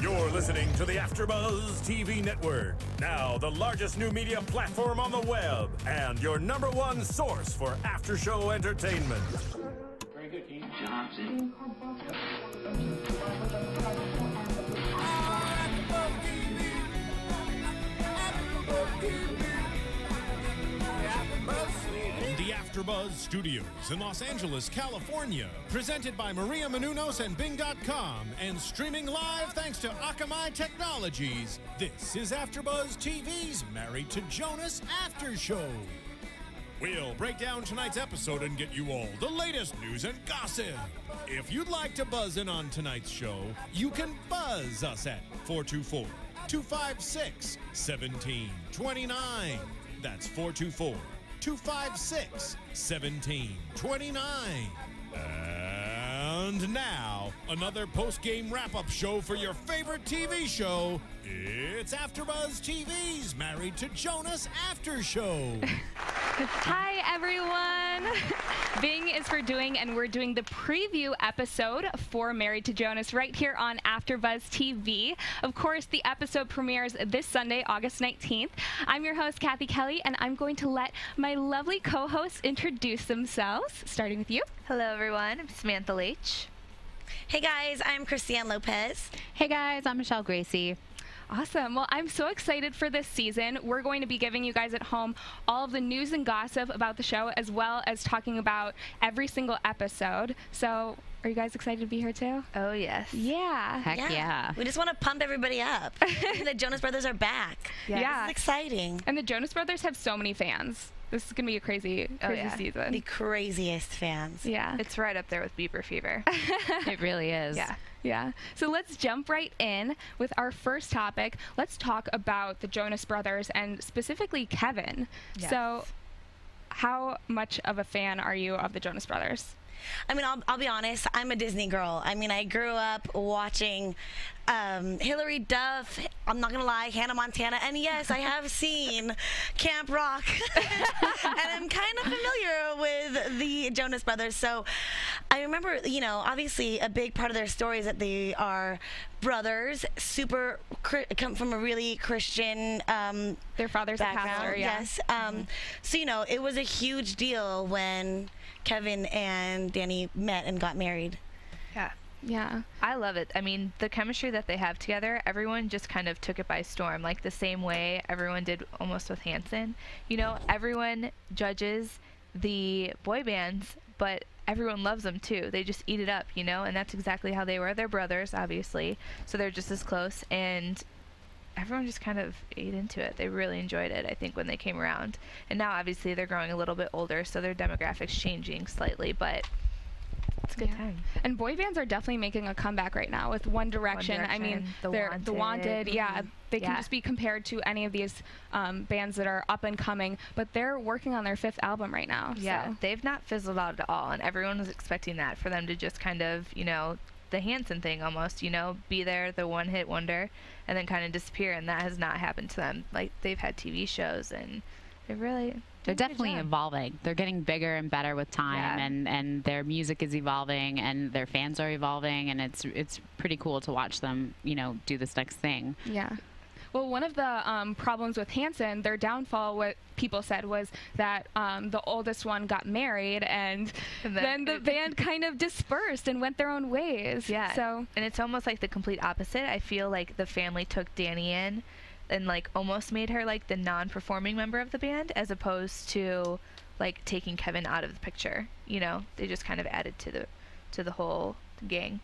You're listening to the AFTERBUZZ TV Network, now the largest new media platform on the web, and your #1 source for after-show entertainment. Very good, Keith. Johnson. The AFTERBUZZ Studios in Los Angeles, California. Presented by Maria Menounos and Bing.com and streaming live thanks to Akamai Technologies. This is AFTERBUZZ TV's Married to Jonas After Show. We'll break down tonight's episode and get you all the latest news and gossip. If you'd like to buzz in on tonight's show, you can buzz us at 424-256-1729. That's 424-256-1729. And now, another post-game wrap-up show for your favorite TV show. It's AFTERBUZZ TV's Married to Jonas After Show. Hi, everyone. Bing is for doing, and we're doing the preview episode for Married to Jonas right here on AFTERBUZZ TV. Of course, the episode premieres this Sunday, August 19th. I'm your host, Cathy Kelley, and I'm going to let my lovely co-hosts introduce themselves, starting with you. Hello, everyone. I'm Samantha Laich. Hey, guys. I'm Christy-Anne Lopez. Hey, guys. I'm Michelle Gracie. Awesome. Well, I'm so excited for this season. We're going to be giving you guys at home all of the news and gossip about the show, as well as talking about every single episode. So, are you guys excited to be here too? Oh, yes. Yeah. Heck yeah. We just want to pump everybody up. The Jonas Brothers are back. Yeah. This is exciting. And the Jonas Brothers have so many fans. This is going to be a crazy season. The craziest fans. Yeah. It's right up there with Bieber fever. It really is. Yeah. Yeah. So let's jump right in with our first topic. Let's talk about the Jonas Brothers and specifically Kevin. Yes. So how much of a fan are you of the Jonas Brothers? I mean, I'll be honest. I'm a Disney girl. I mean, I grew up watching Hilary Duff, I'm not going to lie, Hannah Montana. And yes, I have seen Camp Rock. And I'm kind of familiar with the Jonas Brothers. So I remember, you know, obviously a big part of their story is that they are brothers, come from a really Christian Their father's a background. pastor, yeah. Yes. So, you know, it was a huge deal when Kevin and Danny met and got married. Yeah. Yeah. I love it. I mean, the chemistry that they have together, everyone just kind of took it by storm, like the same way everyone did almost with Hanson. You know, everyone judges the boy bands, but everyone loves them too. They just eat it up, you know, and that's exactly how they were. They're brothers, obviously, so they're just as close, and everyone just kind of ate into it. They really enjoyed it, I think, when they came around. And now, obviously, they're growing a little bit older, so their demographics changing slightly, but it's a good time. And boy bands are definitely making a comeback right now with One Direction. I mean, they're the Wanted. Yeah, they can just be compared to any of these bands that are up and coming, but they're working on their 5th album right now. Yeah, so. they've not fizzled out at all, and everyone was expecting that, for them to just kind of, you know, the Hanson thing almost, you know, be there, the one-hit wonder, and then kind of disappear, and that has not happened to them. Like, they've had TV shows, and they're definitely evolving. They're getting bigger and better with time, and their music is evolving, and their fans are evolving, and it's pretty cool to watch them, you know, do this next thing. Yeah. Well, one of the problems with Hanson, their downfall, what people said, was that the oldest one got married, and then the band kind of dispersed and went their own ways. Yeah. So, and it's almost like the complete opposite. I feel like the family took Danny in and like almost made her like the non-performing member of the band, as opposed to like taking Kevin out of the picture. You know, they just kind of added to the whole gang.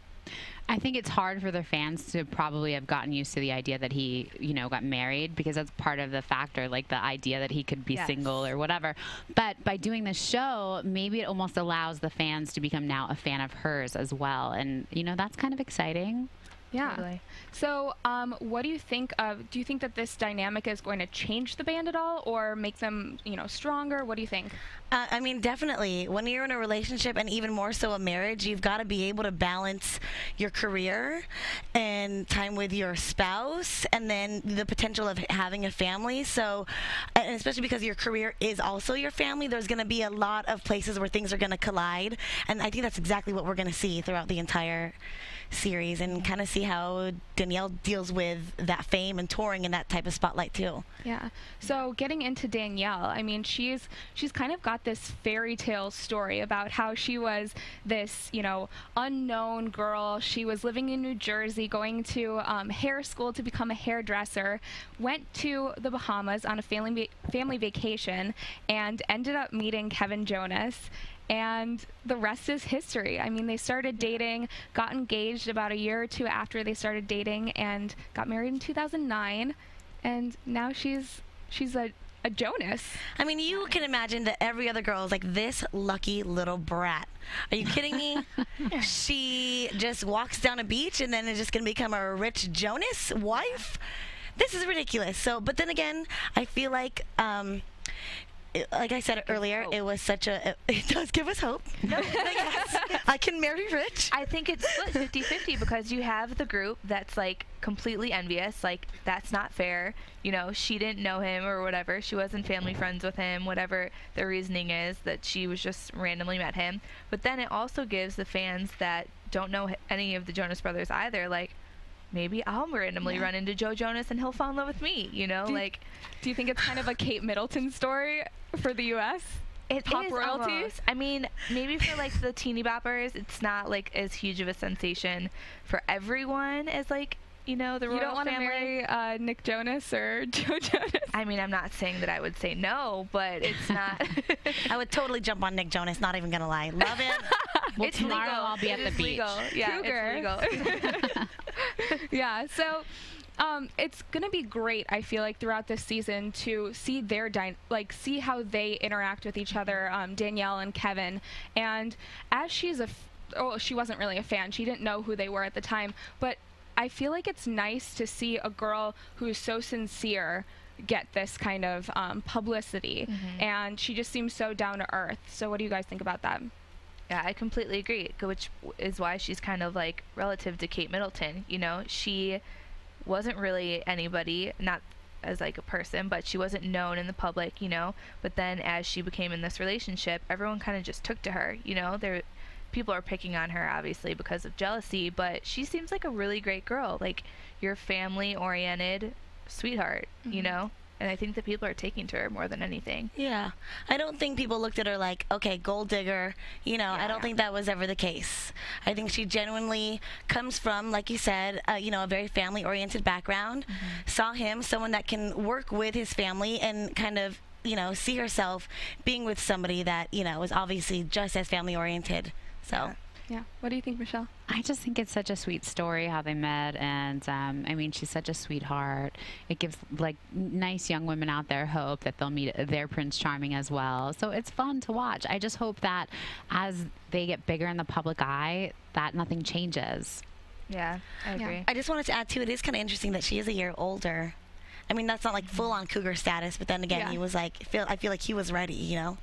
I think it's hard for their fans to probably have gotten used to the idea that he, you know, got married, because that's part of the factor, like the idea that he could be single or whatever. But by doing this show, maybe it almost allows the fans to become now a fan of hers as well. And, you know, that's kind of exciting. Yeah. Totally. So, what do you think of? Do you think that this dynamic is going to change the band at all, or make them, you know, stronger? What do you think? I mean, definitely. When you're in a relationship, and even more so a marriage, you've got to be able to balance your career and time with your spouse, and then the potential of having a family. So, and especially because your career is also your family, there's going to be a lot of places where things are going to collide, and I think that's exactly what we're going to see throughout the entire series, and kind of see how Danielle deals with that fame and touring and that type of spotlight too. Yeah. So getting into Danielle, I mean, she's kind of got this fairy tale story about how she was this, you know, unknown girl. She was living in New Jersey, going to hair school to become a hairdresser, went to the Bahamas on a family vacation, and ended up meeting Kevin Jonas. And the rest is history. I mean, they started dating, got engaged about a year or two after they started dating, and got married in 2009. And now she's a Jonas. I mean, you can imagine that every other girl is like, this lucky little brat. Are you kidding me? She just walks down a beach and then is just going to become a rich Jonas wife? This is ridiculous. So, but then again, I feel like I said earlier, it was such a, it does give us hope. Yes, I can marry rich. I think it's split 50-50 because you have the group that's like completely envious, like that's not fair. You know, she didn't know him or whatever. She wasn't family friends with him, whatever the reasoning is, that she was just randomly met him. But then it also gives the fans that don't know any of the Jonas Brothers either, like, maybe I'll randomly run into Joe Jonas and he'll fall in love with me, you know? Do you think it's kind of a Kate Middleton story for the U.S.? Pop royalty? Almost. I mean, maybe for like the teeny boppers, it's not like as huge of a sensation for everyone as like, you know, the royal family. You don't want to marry Nick Jonas or Joe Jonas? I mean, I'm not saying that I would say no, but it's not. I would totally jump on Nick Jonas, not even going to lie. Love it. Well, it's tomorrow legal. I'll be at the beach. Legal. Yeah, Cougar. it's legal. Yeah, so it's going to be great, I feel like, throughout this season to see their see how they interact with each other, Danielle and Kevin. And as she wasn't really a fan. She didn't know who they were at the time, but I feel like it's nice to see a girl who's so sincere get this kind of publicity, and she just seems so down to earth. So what do you guys think about that? Yeah, I completely agree, which is why she's kind of like relative to Kate Middleton. You know, she wasn't really anybody, not as like a person, but she wasn't known in the public, you know. But then as she became in this relationship, everyone kind of just took to her, you know. People are picking on her obviously because of jealousy, but she seems like a really great girl, like your family-oriented sweetheart, you know. And I think that people are taking to her more than anything. Yeah. I don't think people looked at her like, okay, gold digger. You know, I don't think that was ever the case. I think she genuinely comes from, like you said, you know, a very family-oriented background. Saw him, someone that can work with his family and kind of, you know, see herself being with somebody that, you know, is obviously just as family-oriented. So. Yeah. What do you think, Michelle? I just think it's such a sweet story how they met, and I mean, she's such a sweetheart. It gives like nice young women out there hope that they'll meet their Prince Charming as well. So it's fun to watch. I just hope that as they get bigger in the public eye, that nothing changes. Yeah, I agree. I just wanted to add too, it is kind of interesting that she is a year older. I mean, that's not like full-on cougar status, but then again, he was like, I feel like he was ready, you know?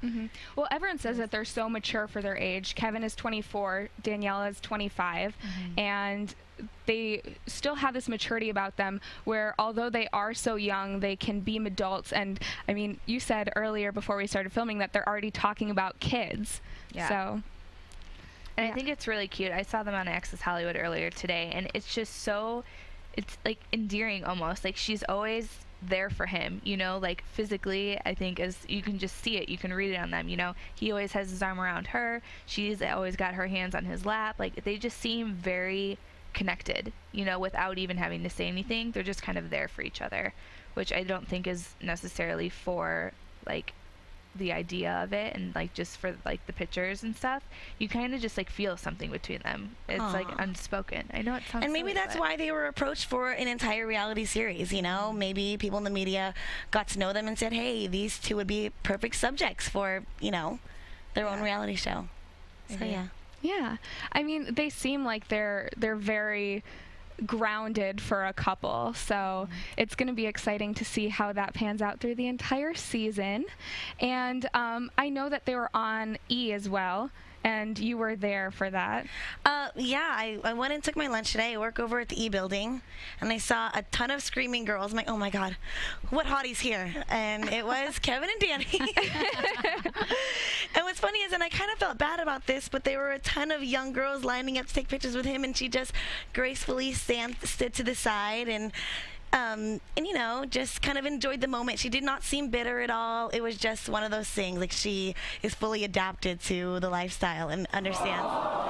Well, everyone says that they're so mature for their age. Kevin is 24, Danielle is 25, and they still have this maturity about them where although they are so young, they can be adults. And, I mean, you said earlier before we started filming that they're already talking about kids. Yeah. So... And I think it's really cute. I saw them on Access Hollywood earlier today, and it's just so... It's like endearing almost. Like she's always there for him, you know, like physically. I think as you can just see it, you can read it on them, you know. He always has his arm around her. She's always got her hands on his lap. Like they just seem very connected, you know, without even having to say anything. They're just kind of there for each other, which I don't think is necessarily for like the idea of it and like just for like the pictures and stuff. You kind of just like feel something between them. It's like unspoken. I know it sounds and maybe silly, that's why they were approached for an entire reality series, you know. Maybe people in the media got to know them and said, hey, these two would be perfect subjects for, you know, their own reality show. So yeah, I mean, they seem like they're very grounded for a couple, so it's going to be exciting to see how that pans out through the entire season. And I know that they were on E as well, and you were there for that. Yeah, I went and took my lunch today. I work over at the E building, and I saw a ton of screaming girls. I'm like, oh my God, what hotties here? And it was Kevin and Danny. And what's funny is, and I kind of felt bad about this, but there were a ton of young girls lining up to take pictures with him, and she just gracefully stood to the side and you know, just kind of enjoyed the moment. She did not seem bitter at all. It was just one of those things, like she is fully adapted to the lifestyle and understands. Aww.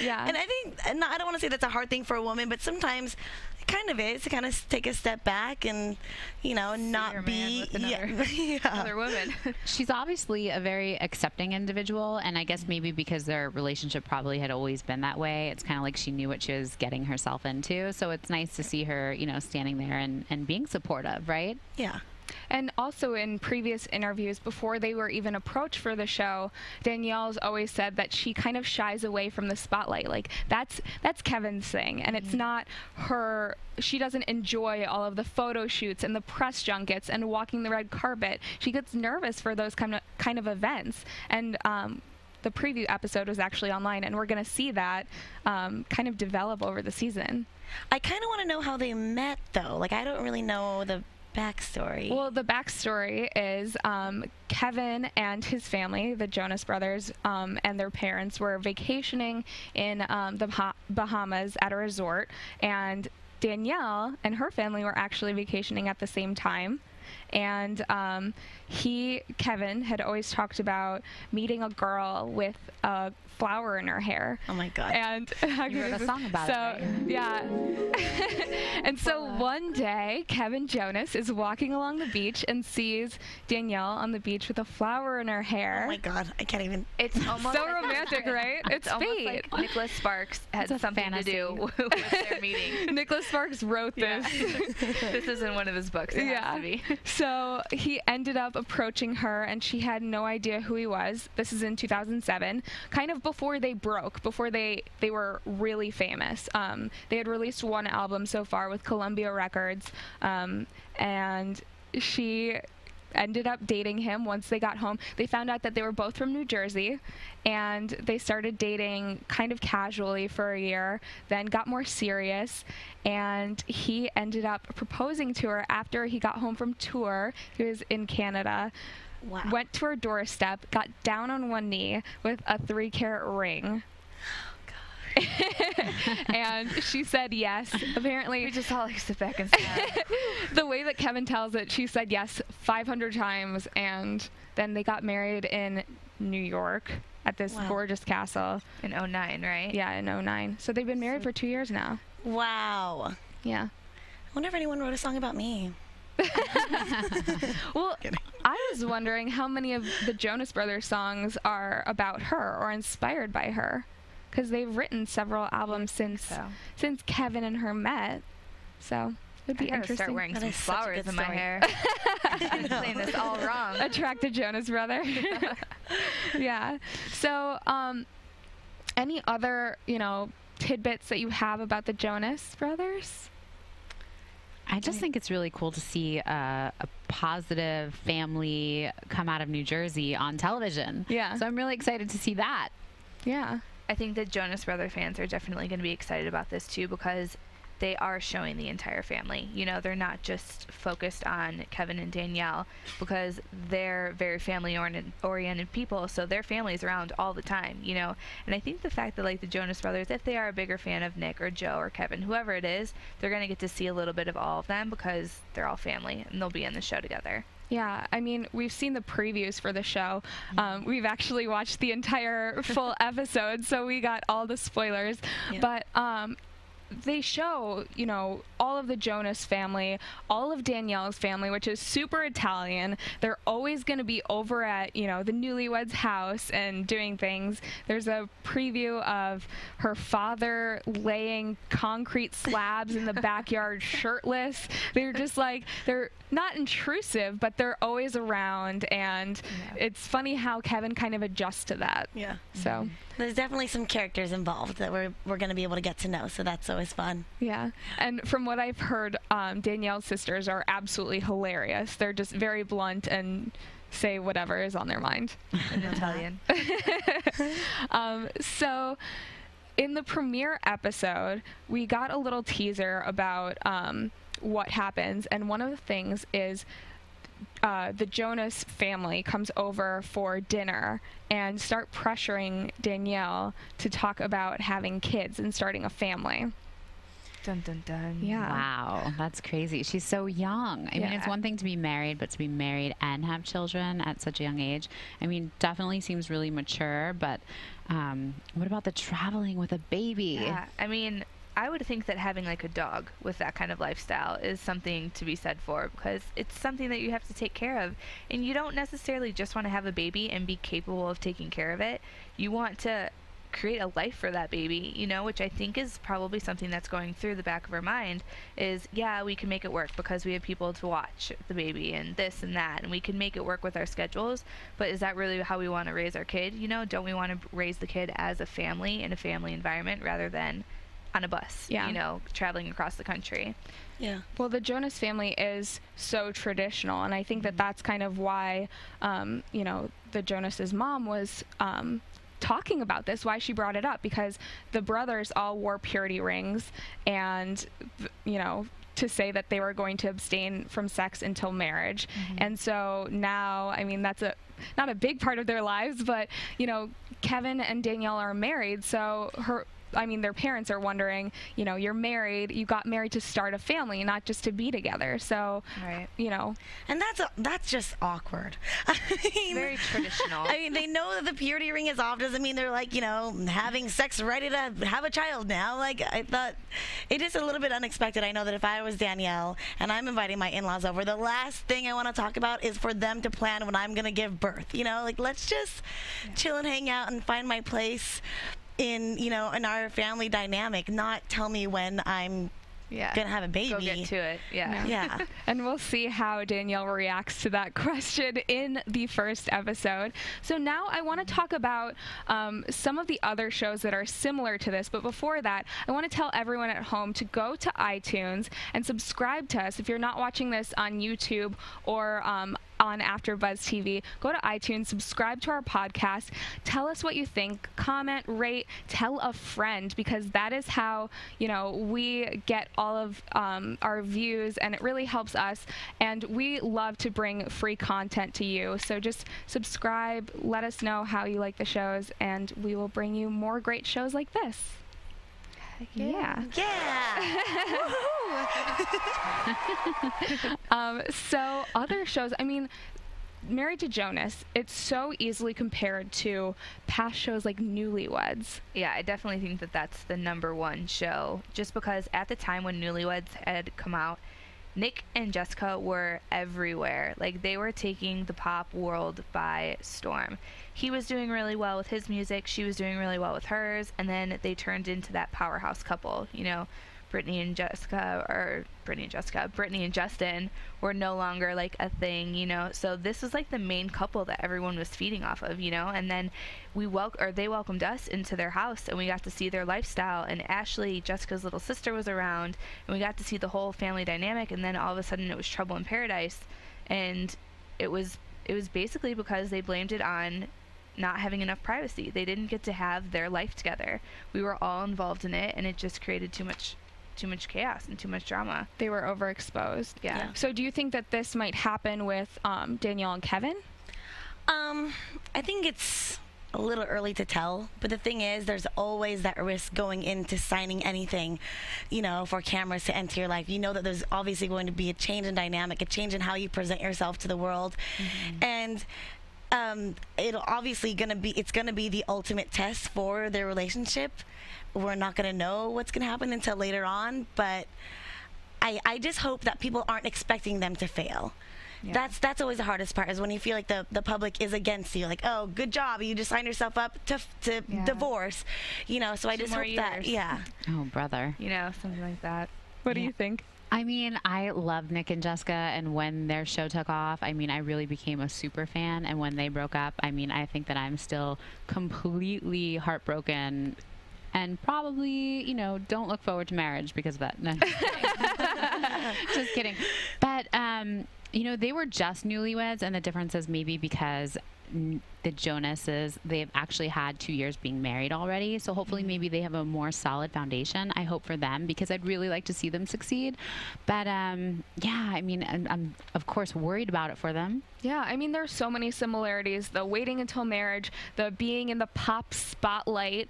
Yeah. And I think, and I don't want to say that's a hard thing for a woman, but sometimes it kind of is to kind of take a step back and, you know, not be another woman. She's obviously a very accepting individual, and I guess maybe because their relationship probably had always been that way, it's kind of like she knew what she was getting herself into. So it's nice to see her, you know, standing there and being supportive, right? Yeah. And also in previous interviews, before they were even approached for the show, Danielle's always said that she kind of shies away from the spotlight. Like, that's Kevin's thing, and it's not her. She doesn't enjoy all of the photo shoots and the press junkets and walking the red carpet. She gets nervous for those kind of events. And the preview episode was actually online, and we're going to see that kind of develop over the season. I kind of want to know how they met, though. Like, I don't really know the backstory. Well, the backstory is Kevin and his family, the Jonas brothers, and their parents were vacationing in the Bahamas at a resort, and Danielle and her family were actually vacationing at the same time. And Kevin had always talked about meeting a girl with a flower in her hair. Oh my God. And you wrote a song about it, right? Yeah. And so one day, Kevin Jonas is walking along the beach and sees Danielle on the beach with a flower in her hair. Oh my God, I can't even. It's almost so romantic, right? It's almost fate. like Nicholas Sparks had something to do with their meeting. Nicholas Sparks wrote this. This is in one of his books. It has to be. So he ended up approaching her, and she had no idea who he was. This is in 2007, kind of before they broke, before they were really famous. They had released one album so far with Columbia Records, and she ended up dating him once they got home. They found out that they were both from New Jersey, and they started dating kind of casually for a year, then got more serious, and he ended up proposing to her after he got home from tour. He was in Canada. Wow. Went to her doorstep, got down on one knee with a 3-carat ring. And she said yes. Apparently, we just all like sit back and sad. The way that Kevin tells it, she said yes 500 times, and then they got married in New York at this gorgeous castle. In 2009, right? Yeah, in 2009. So they've been married for 2 years now. Wow. Yeah. I wonder if anyone wrote a song about me. Well, I was wondering how many of the Jonas Brothers songs are about her or inspired by her, because they've written several albums since Kevin and her met. So it would be interesting. Start wearing some flowers in my hair. I'm saying this all wrong. Attracted Jonas brother. Yeah. So, any other tidbits that you have about the Jonas brothers? I just think it's really cool to see a positive family come out of New Jersey on television. Yeah. So I'm really excited to see that. Yeah. I think the Jonas Brother fans are definitely going to be excited about this too, because they are showing the entire family. They're not just focused on Kevin and Danielle, because they're very family-oriented people, so their family's around all the time, And I think the fact that, like, the Jonas Brothers, if they are a bigger fan of Nick or Joe or Kevin, whoever it is, they're going to get to see a little bit of all of them, because they're all family, and they'll be in the show together. Yeah, I mean, we've seen the previews for the show. We've actually watched the entire full episode, so we got all the spoilers. Yeah. But they show, all of the Jonas family, all of Danielle's family, which is super Italian. They're always going to be over at, the newlyweds' house and doing things. There's a preview of her father laying concrete slabs in the backyard shirtless. They're just like, they're not intrusive, but they're always around, and it's funny how Kevin kind of adjusts to that. Yeah. So there's definitely some characters involved that we're going to be able to get to know, so that's always fun. Yeah. And from what I've heard, Danielle's sisters are absolutely hilarious. They're just very blunt and say whatever is on their mind. In Italian. So in the premiere episode, we got a little teaser about what happens, and one of the things is the Jonas family comes over for dinner and start pressuring Danielle to talk about having kids and starting a family. Dun, dun, dun. Yeah. Wow, that's crazy. She's so young. I mean, it's one thing to be married, but to be married and have children at such a young age, I mean, definitely seems really mature, but what about the traveling with a baby? Yeah, I mean, I would think that having like a dog with that kind of lifestyle is something to be said for, because it's something that you have to take care of. And you don't necessarily just want to have a baby and be capable of taking care of it. You want to create a life for that baby, you know, which I think is probably something that's going through the back of her mind is, yeah, we can make it work because we have people to watch the baby and this and that, and we can make it work with our schedules, but is that really how we want to raise our kid? You know, don't we want to raise the kid as a family in a family environment rather than on a bus, you know, traveling across the country? Yeah. Well, the Jonas family is so traditional, and I think that that's kind of why, you know, the Jonas's mom was talking about this, why she brought it up, because the brothers all wore purity rings, and, you know, to say that they were going to abstain from sex until marriage. And so now, I mean, that's not a big part of their lives, but, you know, Kevin and Danielle are married, so their parents are wondering, you know, you're married, you got married to start a family, not just to be together. So, you know. And that's just awkward. I mean, very traditional. I mean, they know that the purity ring is off. Doesn't mean they're like, you know, having sex ready to have a child now. Like, I thought it is a little bit unexpected. I know that if I was Danielle and I'm inviting my in-laws over, the last thing I want to talk about is for them to plan when I'm going to give birth. You know, like, let's just chill and hang out and find my place in, you know, in our family dynamic, not tell me when I'm gonna have a baby. Go get to it. Yeah. And we'll see how Danielle reacts to that question in the first episode. So now I want to talk about some of the other shows that are similar to this, but before that, I want to tell everyone at home to go to iTunes and subscribe to us. If you're not watching this on YouTube or on AfterBuzz TV, go to iTunes, subscribe to our podcast, tell us what you think, comment, rate, tell a friend, because that is how, you know, we get all of our views, and it really helps us, and we love to bring free content to you. So just subscribe, let us know how you like the shows, and we will bring you more great shows like this. Yeah. So other shows, I mean, Married to Jonas, it's so easily compared to past shows like Newlyweds. Yeah, I definitely think that that's the #1 show, just because at the time when Newlyweds had come out, Nick and Jessica were everywhere. Like, they were taking the pop world by storm. He was doing really well with his music, she was doing really well with hers, and then they turned into that powerhouse couple, you know. Brittany and Justin were no longer like a thing, you know. So this was like the main couple that everyone was feeding off of, you know. And then they welcomed us into their house, and we got to see their lifestyle. And Ashley, Jessica's little sister, was around, and we got to see the whole family dynamic. And then all of a sudden, it was trouble in paradise, and it was basically because they blamed it on not having enough privacy. They didn't get to have their life together. We were all involved in it, and it just created too much chaos and too much drama. They were overexposed. Yeah. So do you think that this might happen with Danielle and Kevin? I think it's a little early to tell, but the thing is, there's always that risk going into signing anything, you know, for cameras to enter your life. You know that there's obviously going to be a change in dynamic, a change in how you present yourself to the world, and it'll obviously it's gonna be the ultimate test for their relationship. We're not gonna know what's gonna happen until later on, but I just hope that people aren't expecting them to fail. Yeah. That's always the hardest part, is when you feel like the public is against you, like, oh, good job, you just signed yourself up to divorce, you know. So I just hope that, oh, brother, you know, something like that. What do you think? I mean, I love Nick and Jessica, and when their show took off, I mean, I really became a super fan, and when they broke up, I mean, I think that I'm still completely heartbroken, and probably, you know, don't look forward to marriage because of that. No. Just kidding. But You know, they were just newlyweds, and the difference is maybe because the Jonases, they've actually had 2 years being married already. So hopefully maybe they have a more solid foundation. I hope for them, because I'd really like to see them succeed. But yeah, I mean, I'm of course worried about it for them. Yeah, I mean, there's so many similarities. The waiting until marriage, the being in the pop spotlight,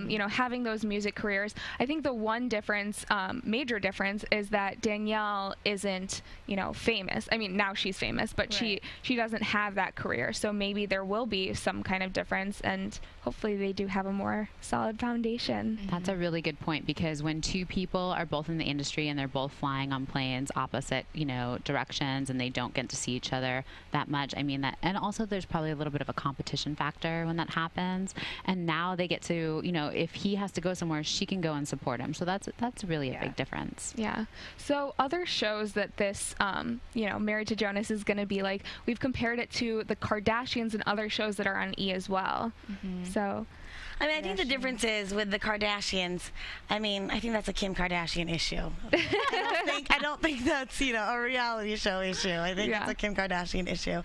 you know, having those music careers. I think the one difference, major difference, is that Danielle isn't, you know, famous. I mean, now she's famous, but she doesn't have that career. So maybe there will be some kind of difference, and hopefully they do have a more solid foundation. That's a really good point, because when two people are both in the industry and they're both flying on planes opposite, you know, directions, and they don't get to see each other that much, I mean that, and also there's probably a little bit of a competition factor when that happens. And now they get to, you know, if he has to go somewhere, she can go and support him. So that's really a big difference. Yeah. So other shows that this, you know, Married to Jonas is going to be like, we've compared it to the Kardashians and other shows that are on E as well. So, I mean, I think the difference is with the Kardashians. I mean, I think that's a Kim Kardashian issue. I don't think that's, you know, a reality show issue. I think it's a Kim Kardashian issue,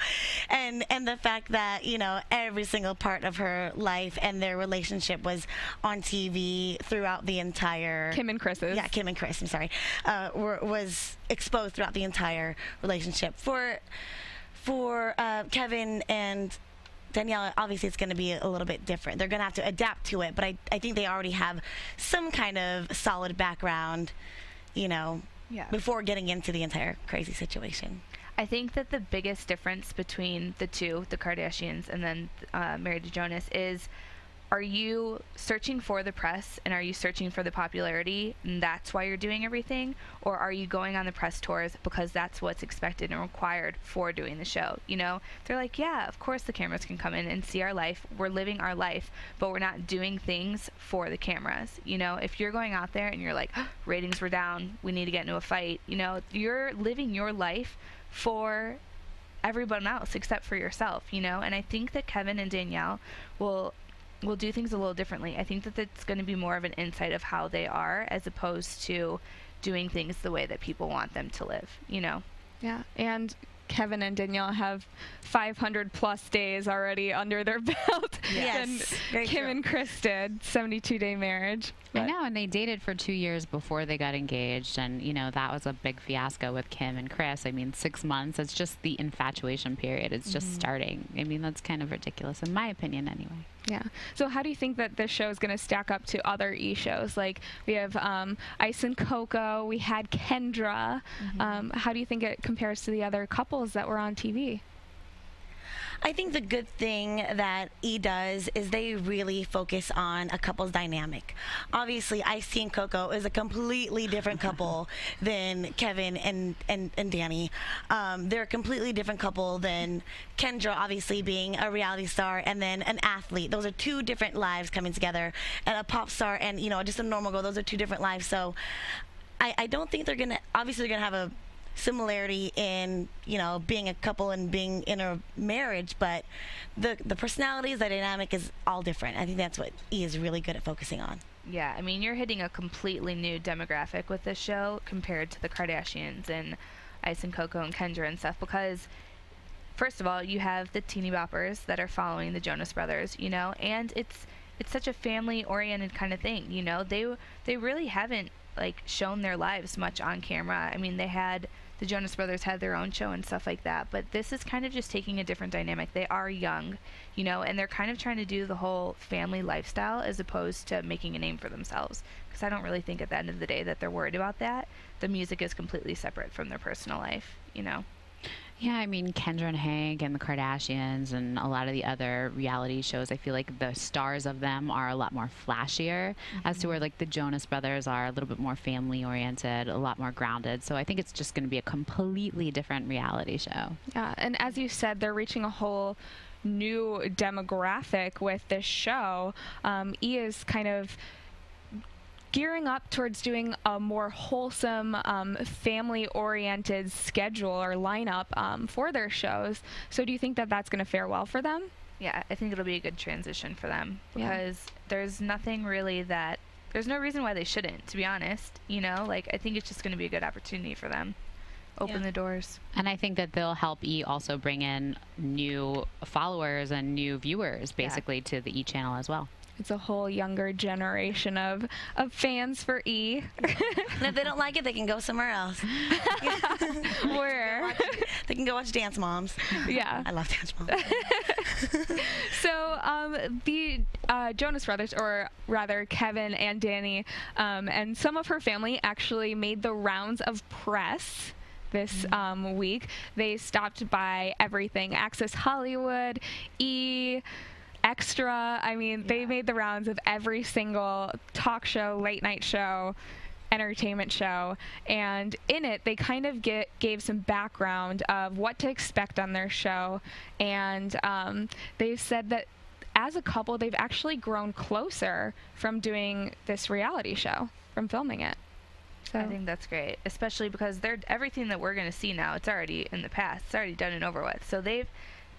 and the fact that, you know, every single part of her life and their relationship was on TV throughout the entire. Kim and Chris's. Yeah, Kim and Chris. I'm sorry. Was exposed throughout the entire relationship. For Kevin and Danielle, obviously it's going to be a little bit different. They're going to have to adapt to it, but I think they already have some kind of solid background, you know, before getting into the entire crazy situation. I think that the biggest difference between the two, the Kardashians and then Married to Jonas, is, are you searching for the press and are you searching for the popularity and that's why you're doing everything? Or are you going on the press tours because that's what's expected and required for doing the show? You know, they're like, yeah, of course the cameras can come in and see our life. We're living our life, but we're not doing things for the cameras. You know, if you're going out there and you're like, oh, ratings were down, we need to get into a fight, you know, you're living your life for everyone else except for yourself, you know? And I think that Kevin and Danielle will do things a little differently. I think that it's going to be more of an insight of how they are as opposed to doing things the way that people want them to live, you know? Yeah, and Kevin and Danielle have 500 plus days already under their belt. Yes, and Kim and Chris did, 72-day marriage. I know, and they dated for 2 years before they got engaged, and, you know, that was a big fiasco with Kim and Chris. I mean, 6 months, it's just the infatuation period. It's just starting. I mean, that's kind of ridiculous, in my opinion, anyway. Yeah. So how do you think that this show is going to stack up to other E! shows? Like, we have Ice and Coco, we had Kendra. How do you think it compares to the other couples that were on TV? I think the good thing that E! does is they really focus on a couple's dynamic. Obviously, Ice and Coco is a completely different couple than Kevin and Danny. They're a completely different couple than Kendra, obviously being a reality star and then an athlete. Those are two different lives coming together. And a pop star and, you know, just a normal girl, those are two different lives. So I don't think they're going to, obviously they're going to have a similarity in, you know, being a couple and being in a marriage, but the personalities, the dynamic is all different. I think that's what E! is really good at focusing on. Yeah, I mean, you're hitting a completely new demographic with this show compared to the Kardashians and Ice and Coco and Kendra and stuff, because first of all, you have the teeny boppers that are following the Jonas Brothers, you know, and it's such a family-oriented kind of thing, you know. They really haven't, like, shown their lives much on camera. I mean, the Jonas Brothers had their own show and stuff like that, but this is kind of just taking a different dynamic. They are young, you know, and they're kind of trying to do the whole family lifestyle as opposed to making a name for themselves, because I don't really think at the end of the day that they're worried about that. The music is completely separate from their personal life, you know. Yeah, I mean, Kendra and Hank and the Kardashians and a lot of the other reality shows, I feel like the stars of them are a lot more flashier as to where, like, the Jonas Brothers are a little bit more family-oriented, a lot more grounded. So I think it's just going to be a completely different reality show. Yeah, and as you said, they're reaching a whole new demographic with this show. E! is kind of gearing up towards doing a more wholesome, family-oriented schedule or lineup for their shows. So do you think that that's going to fare well for them? Yeah, I think it'll be a good transition for them, because there's nothing really there's no reason why they shouldn't, to be honest. You know, like, I think it's just going to be a good opportunity for them. open the doors. And I think that they'll help E also bring in new followers and new viewers, basically, to the E channel as well. It's a whole younger generation of fans for E. And if they don't like it, they can go somewhere else. Where? They can go watch Dance Moms. Yeah. I love Dance Moms. So the Jonas brothers, or rather Kevin and Danny, and some of her family actually made the rounds of press this week. They stopped by everything, Access Hollywood, E! Extra. I mean, they made the rounds of every single talk show, late night show, entertainment show, and in it they kind of gave some background of what to expect on their show, and they've said that as a couple they've actually grown closer from doing this reality show, from filming it. So I think that's great, especially because everything that we're going to see now, it's already in the past. It's already done and over with. So they've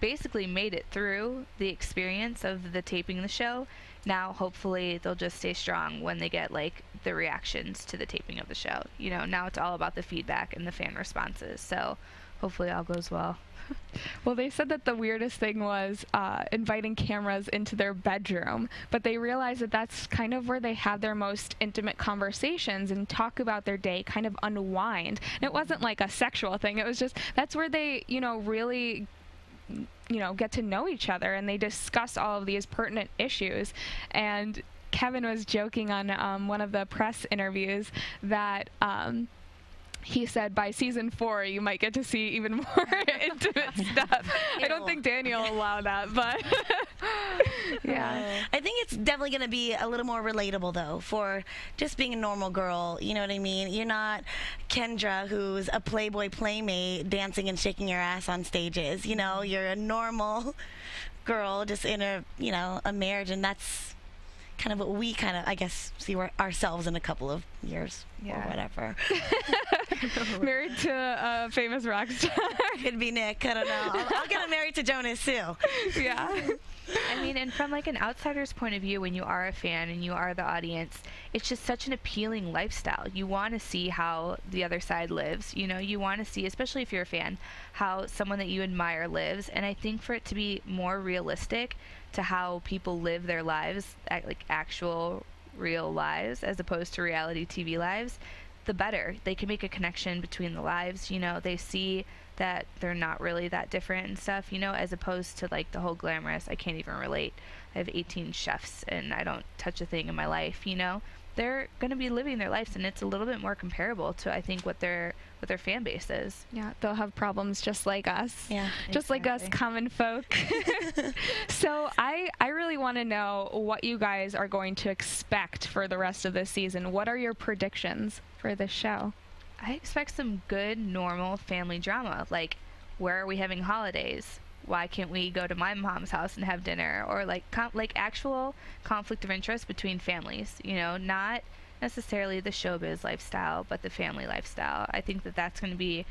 basically made it through the experience of the taping the show. Now hopefully they'll just stay strong when they get like the reactions to the taping of the show. You know, now it's all about the feedback and the fan responses. So hopefully all goes well. Well, they said that the weirdest thing was inviting cameras into their bedroom, but they realized that that's kind of where they have their most intimate conversations and talk about their day, kind of unwind. And it wasn't like a sexual thing. It was just, that's where they, you know, really get to know each other, and they discuss all of these pertinent issues. And Kevin was joking on one of the press interviews that he said by season 4 you might get to see even more intimate stuff. I don't think Danielle will allow that, but yeah. I think it's definitely going to be a little more relatable, though, for just being a normal girl. You know what I mean? You're not Kendra, who's a Playboy playmate dancing and shaking your ass on stages. You know, you're a normal girl just in a marriage, and that's kind of what we I guess, see ourselves in a couple of years or whatever. Married to a famous rock star. Could be Nick. I don't know. I'll get married to Jonas, too. Yeah. I mean, and from like an outsider's point of view, when you are a fan and you are the audience, it's just such an appealing lifestyle. You want to see how the other side lives. You know, you want to see, especially if you're a fan, how someone that you admire lives. And I think for it to be more realistic to how people live their lives, like actual real lives, as opposed to reality TV lives, the better. They can make a connection between the lives. You know, they see that they're not really that different and stuff, you know, as opposed to like the whole glamorous, I can't even relate, I have 18 chefs and I don't touch a thing in my life, you know. They're going to be living their lives, and it's a little bit more comparable to, I think, what their fan base is. Yeah, they'll have problems just like us. Yeah, just like us common folk. So I really want to know what you guys are going to expect for the rest of this season. What are your predictions for this show? I expect some good, normal family drama. Like, where are we having holidays? Why can't we go to my mom's house and have dinner? Or like actual conflict of interest between families, you know, not necessarily the showbiz lifestyle, but the family lifestyle. I think that that's going to be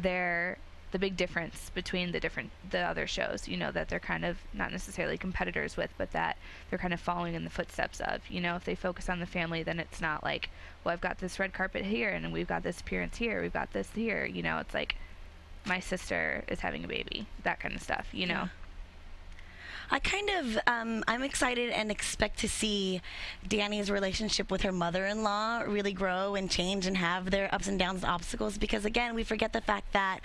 the big difference between the other shows, you know, that they're kind of not necessarily competitors with, but that they're kind of following in the footsteps of. You know, if they focus on the family, then it's not like, well, I've got this red carpet here and we've got this appearance here, we've got this here, you know. It's like, my sister is having a baby, that kind of stuff, you know. Yeah. I kind of, I'm excited and expect to see Danny's relationship with her mother-in-law really grow and change and have their ups and downs and obstacles, because, again, we forget the fact that,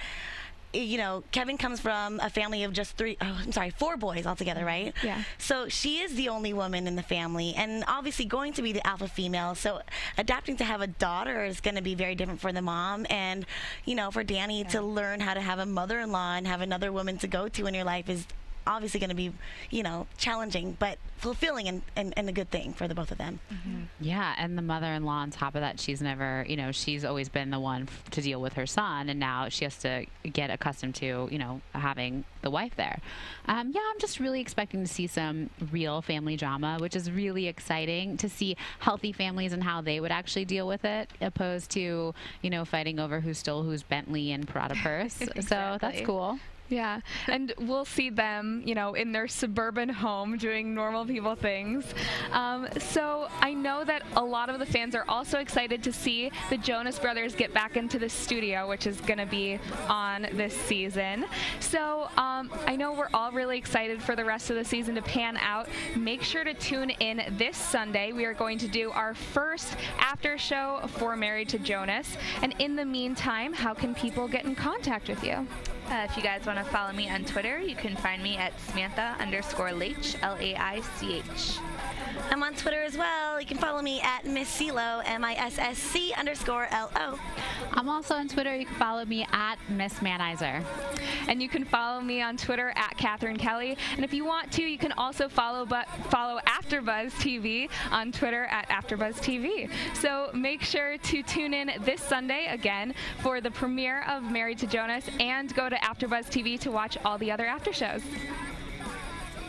you know, Kevin comes from a family of just 4 boys altogether, right? Yeah. So she is the only woman in the family, and obviously going to be the alpha female. So adapting to have a daughter is going to be very different for the mom, and, you know, for Danny to learn how to have a mother-in-law and have another woman to go to in your life is obviously going to be, you know, challenging, but fulfilling and a good thing for the both of them. Mm-hmm. Yeah, and the mother-in-law on top of that, she's never, you know, she's always been the one to deal with her son, and now she has to get accustomed to, you know, having the wife there. Yeah, I'm just really expecting to see some real family drama, which is really exciting to see healthy families and how they would actually deal with it, opposed to, you know, fighting over who stole whose Bentley and Prada purse. Exactly. So that's cool. Yeah, and we'll see them, you know, in their suburban home doing normal people things. So I know that a lot of the fans are also excited to see the Jonas Brothers get back into the studio, which is going to be on this season. So I know we're all really excited for the rest of the season to pan out. Make sure to tune in this Sunday. We are going to do our first after show for Married to Jonas. And in the meantime, how can people get in contact with you? If you guys want to follow me on Twitter, you can find me at Samantha_Laich, Laich. I'm on Twitter as well. You can follow me at Miss CeeLo, MISSC_LO. I'm also on Twitter. You can follow me at Miss Manizer. And you can follow me on Twitter at Cathy Kelley. And if you want to, you can also follow AfterBuzz TV on Twitter at AfterBuzz TV. So make sure to tune in this Sunday again for the premiere of Married to Jonas, and go to AfterBuzz TV to watch all the other after shows.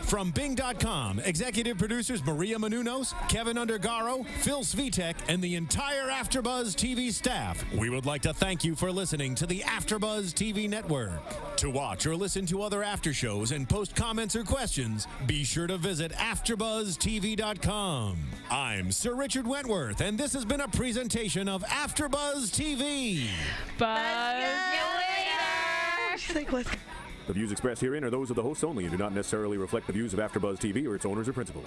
From Bing.com, executive producers Maria Menounos, Kevin Undergaro, Phil Svitek, and the entire AfterBuzz TV staff, we would like to thank you for listening to the AfterBuzz TV network. To watch or listen to other after shows and post comments or questions, be sure to visit AfterBuzzTV.com. I'm Sir Richard Wentworth, and this has been a presentation of AfterBuzz TV. Buzz She's like, what? The views expressed herein are those of the hosts only and do not necessarily reflect the views of AfterBuzz TV or its owners or principals.